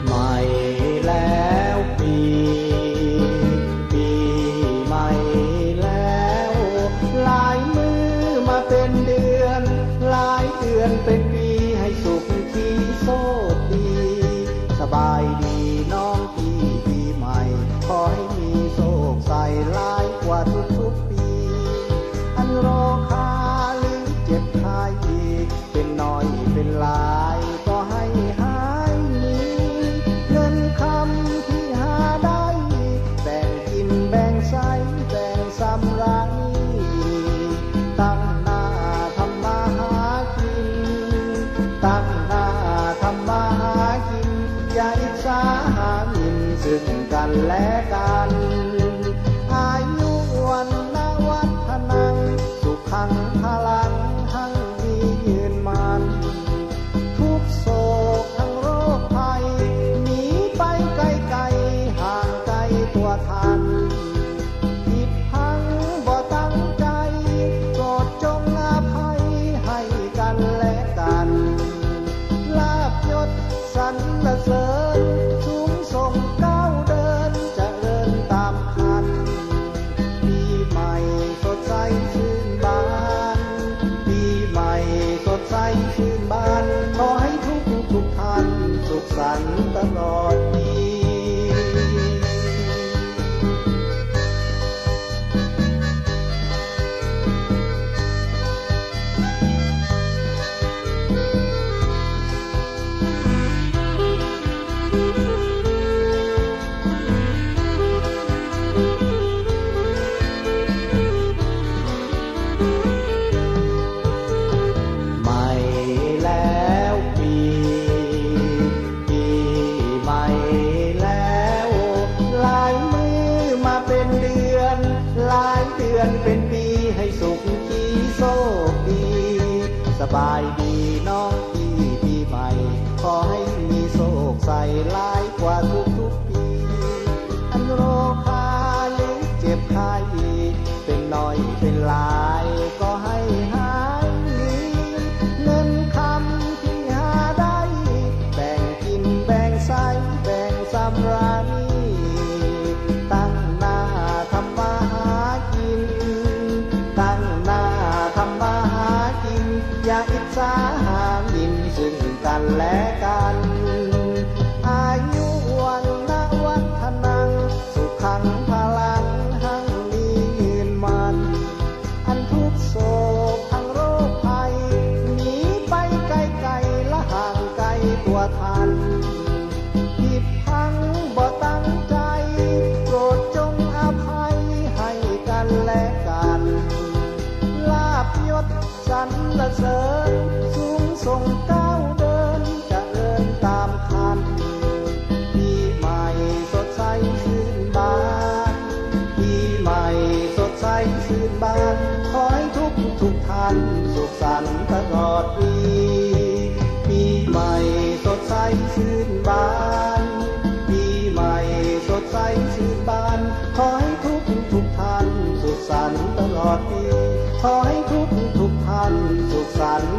ใหม่แล้วปีใหม่แล้วหลายมือมาเป็นเดือนหลายเดือนเป็นปีให้สุขที่โชคดีสบายดีน้องพี่ปีใหม่ขอให้มีโชคใส่หลายกว่าทุกปีอันรอคาหรือเจ็บไข้เป็นน้อยเป็นหลายก็ให้หายหนีเงินคำที่หาได้แบ่งกินแบ่งใช้แบ่งสำราญตั้งหน้าทำมาหากินตั้งหน้าทำมาหากินอย่าอิจฉาหาหมิ่นซึ่งกันและกันอายุวันนะวัฒนังสุขังพลังทั้งดียืนมันทุกโศกทั้งโรคภัยหนีไปไกลๆห่างไกลตัวทันผิดพังบ่ตั้งใจโปรดจงอภัยให้กันและกันลาภยศสรรเสริญสูงส่งก้าวเดินเจริญตามคันปีใหม่สดใสชื่นบานปีใหม่สดใสชื่นบานขอให้ทุกท่านสุขสันต์ตลอดปีใหม่แล้วปีใหม่แล้วหลายมือมาเป็นเดือนหลายเดือนเป็นปีให้สุขที่โชคดีสบายดีน้องพี่ปีใหม่ขอให้มีโชคใส่หลายกว่าทุกปีอันโรคาหรือเจ็บไข้เป็นน้อยเป็นหลายก็ให้หายหนีเงินคำที่หาได้แบ่งกินแบ่งใช้แบ่งสำราญตั้งหน้าทำมาหากินตั้งหน้าทำมาหากินอย่าอิจฉาหาหมิ่นซึ่งกันและกันอายุวันนะวัฒนังสุขังพลังหั่งมียืนมันอันทุกโศกทั้งโรคภัยหนีไปไกลๆและห่างไกลตัวทันผิดพังบ่ตั้งใจโปรดจงอภัยให้กันและกันลาภยศสรรเสริญสูงส่งก้าวเดินเจริญตามคันปีใหม่สดใสชื่นบานปีใหม่สดใสชื่นบานขอให้ทุกท่านสุขสันต์ตลอดปีปีใหม่สดใสชื่นบานปีใหม่สดใสชื่นบานขอให้ทุกท่านสุขสันต์ตลอดปีขอให้ทุกท่านสุขสันต์